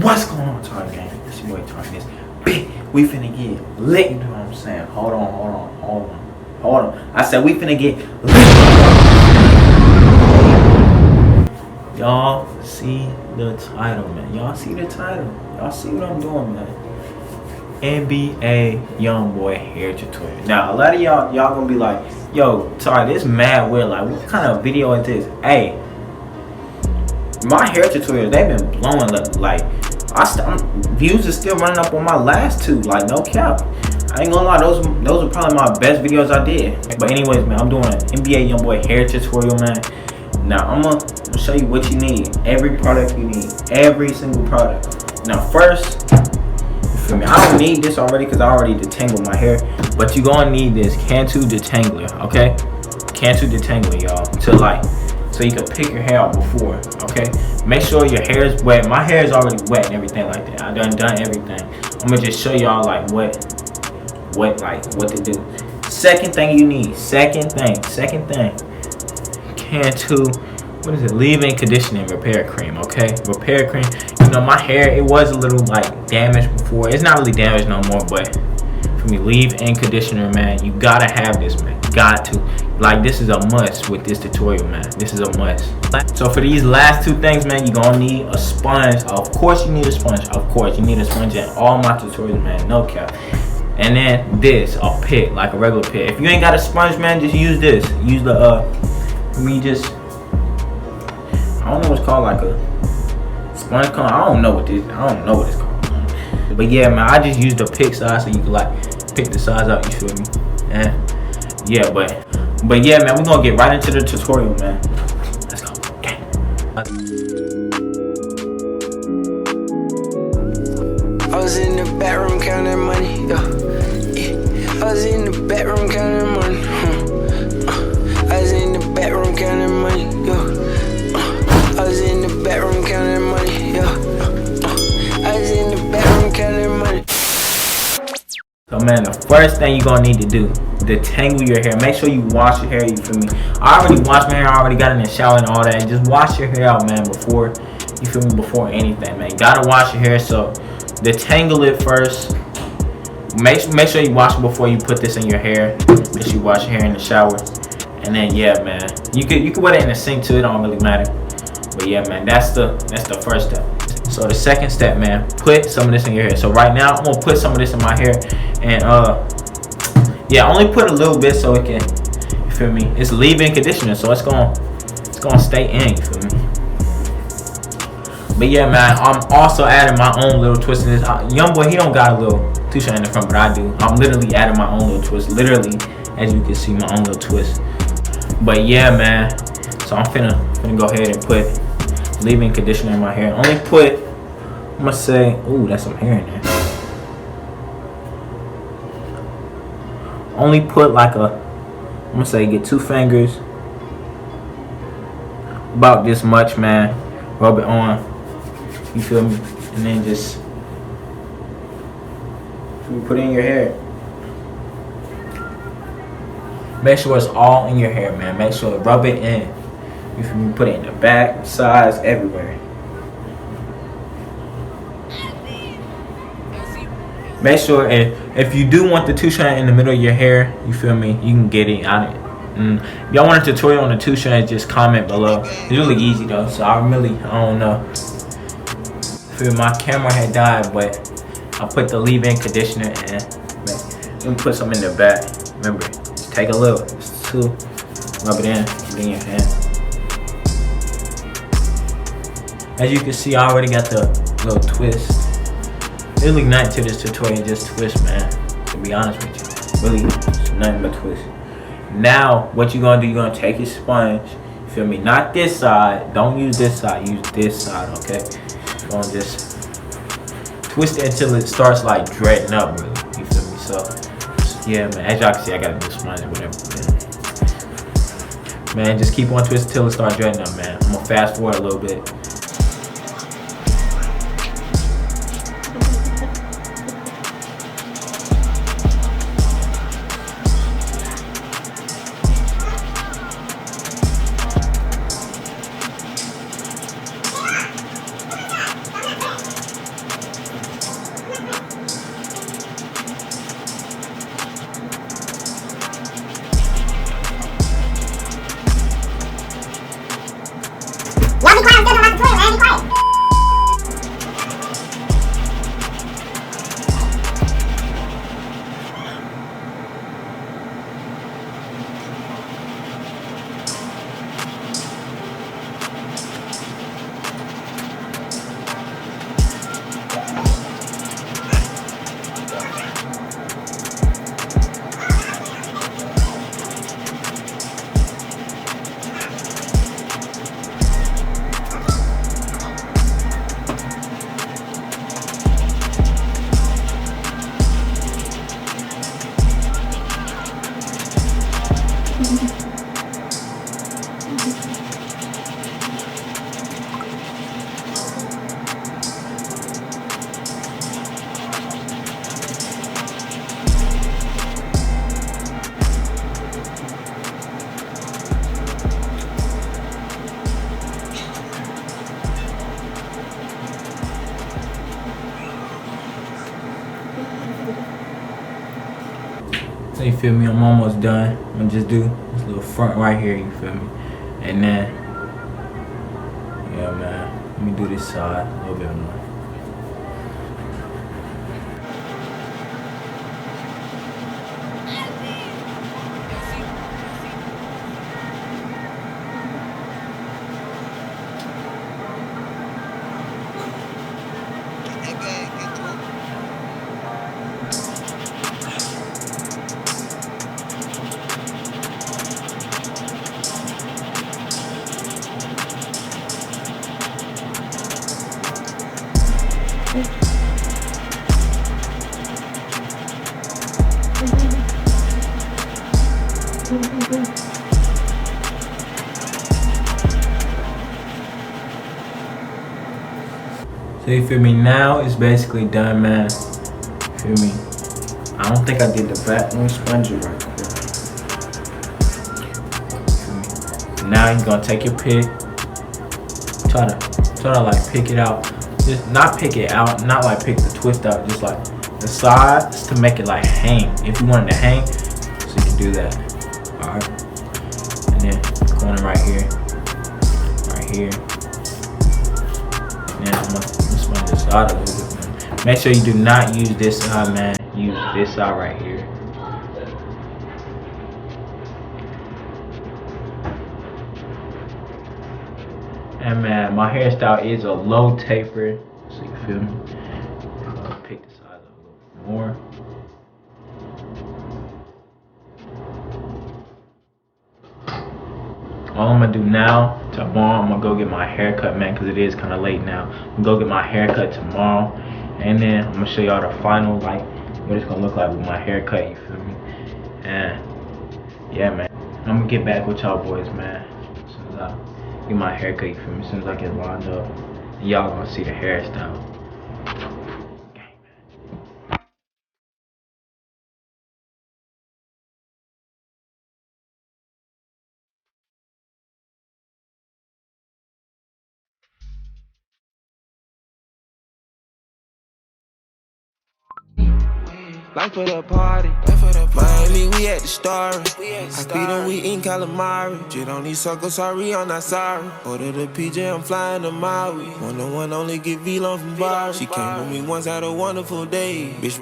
What's going on, Target Gang? It's your boy Target. We finna get lit, you know what I'm saying? Hold on. I said we finna get lit. Y'all see the title, man. Y'all see the title. Y'all see what I'm doing, man. NBA Youngboy hair tutorial. Now, a lot of y'all gonna be like, yo, sorry, this mad weird. Like, what kind of video is this? Hey, my hair tutorials, they've been blowing up. Like, views are still running up on my last two. Like, no cap. I ain't gonna lie, those are probably my best videos I did. But anyways, man, I'm doing an NBA Youngboy hair tutorial, man. Now, I'm gonna show you what you need. Every product you need. Every single product. Now, first, you feel me? I don't need this already because I already detangled my hair. But you gonna need this Cantu detangler, okay? Cantu detangler, y'all. So you can pick your hair out before, okay? Make sure your hair is wet. My hair is already wet and everything like that. I done everything. I'm gonna just show y'all like what to do. Second thing you need. Second thing. Cantu, what is it? Leave-in conditioning repair cream, okay? Repair cream. You know, my hair, it was a little like damaged before. It's not really damaged no more, but for me, leave-in conditioner, man, you gotta have this, man. Got to. Like, this is a must with this tutorial, man. This is a must. So for these last two things, man, you're gonna need a sponge. Of course you need a sponge. Of course you need a sponge in all my tutorials, man. No cap. And then this, a pick, like a regular pick. If you ain't got a sponge, man, just use this. Use the I don't know what's called, like a sponge cone. I don't know what it's called. But yeah, man, I just use the pick size so you can like pick the size out, you feel me? And yeah, but yeah, man, we're gonna get right into the tutorial, man. Let's go. Okay. I was in the bedroom counting money, yeah. I was in the bedroom counting money, I was in the bedroom counting money, yeah. I was in the bedroom counting money, yeah. I was in the bedroom counting money. So man, the first thing you're gonna need to do, detangle your hair. Make sure you wash your hair, you feel me? I already washed my hair, I already got in the shower and all that. Just wash your hair out, man, before, you feel me, before anything, man. You gotta wash your hair, so detangle it first. Make sure you wash it before you put this in your hair. Make sure you wash your hair in the shower. And then yeah, man, you could put it in the sink too, it don't really matter. But yeah, man, that's the first step. So the second step, man, put some of this in your hair. So right now I'm gonna put some of this in my hair, and yeah, only put a little bit so it can, you feel me? It's leave-in conditioner, so it's gonna stay in, you feel me? But yeah, man, I'm also adding my own little twist in this. Youngboy, he don't got a little two-shot in the front, but I do. I'm literally adding my own little twist. Literally, as you can see, my own little twist. But yeah, man, so I'm finna go ahead and put leave-in conditioner in my hair. Only put, I'm gonna say, ooh, that's some hair in there. Only put like I'm gonna say, get 2 fingers, about this much, man. Rub it on, you feel me? And then just put it in your hair. Make sure it's all in your hair, man. Make sure rub it in. You feel me? Put it in the back, sides, everywhere. Make sure if you do want the two-strand in the middle of your hair, you feel me, you can get it on it. If y'all want a tutorial on the two-strand, just comment below. It's really easy though, so I don't know. Feel my camera had died, but I put the leave-in conditioner in. Let me put some in the back. Remember, just take a little, just 2, rub it in, put it in your hand. As you can see, I already got the little twist. Really nothing to this tutorial, just twist, man. To be honest with you, really, it's nothing but twist. Now, what you're gonna do? You're gonna take your sponge. You feel me? Not this side. Don't use this side. Use this side, okay? You're gonna just twist it until it starts like dreading up, really. You feel me? So, yeah, man. As y'all can see, I got a new sponge or whatever. Man, just keep on twisting till it starts dreading up, man. I'm gonna fast forward a little bit. So you feel me? I'm almost done. I'm gonna just do this little front right here, you feel me? And then, yeah, man. Let me do this side a little bit more. So you feel me? Now it's basically done, man. You feel me? I don't think I did the back. Let me sponge it right quick. Now you're gonna take your pick. Try to like pick it out. Just not pick it out, not like pick the twist out, just like the sides to make it like hang. If you wanted to hang, so you can do that. Alright. And then corner right here. Right here. And then I'm gonna sponge this side a little bit, man. Make sure you do not use this side, man. Use this side right here. And man, my hairstyle is a low taper, so you feel me? I'll pick the size up a little bit more. All I'm gonna do now, tomorrow, I'm gonna go get my haircut, man, because it is kind of late now. I'm gonna go get my haircut tomorrow, and then I'm gonna show y'all the final, like, what it's gonna look like with my haircut, you feel me? And yeah, man, I'm gonna get back with y'all boys, man, as soon as I get my haircut, you feel me? As soon as I get lined up, y'all gonna see the hairstyle. Life for the party. Miami, we at the Star. I feed them, we eatin' calamari. Shit on these suckers, sorry, I'm not sorry. Order the PJ, I'm flying to Maui. One-on-one, only get V-Long from Bar. She came with me once, had a wonderful day. Bitch.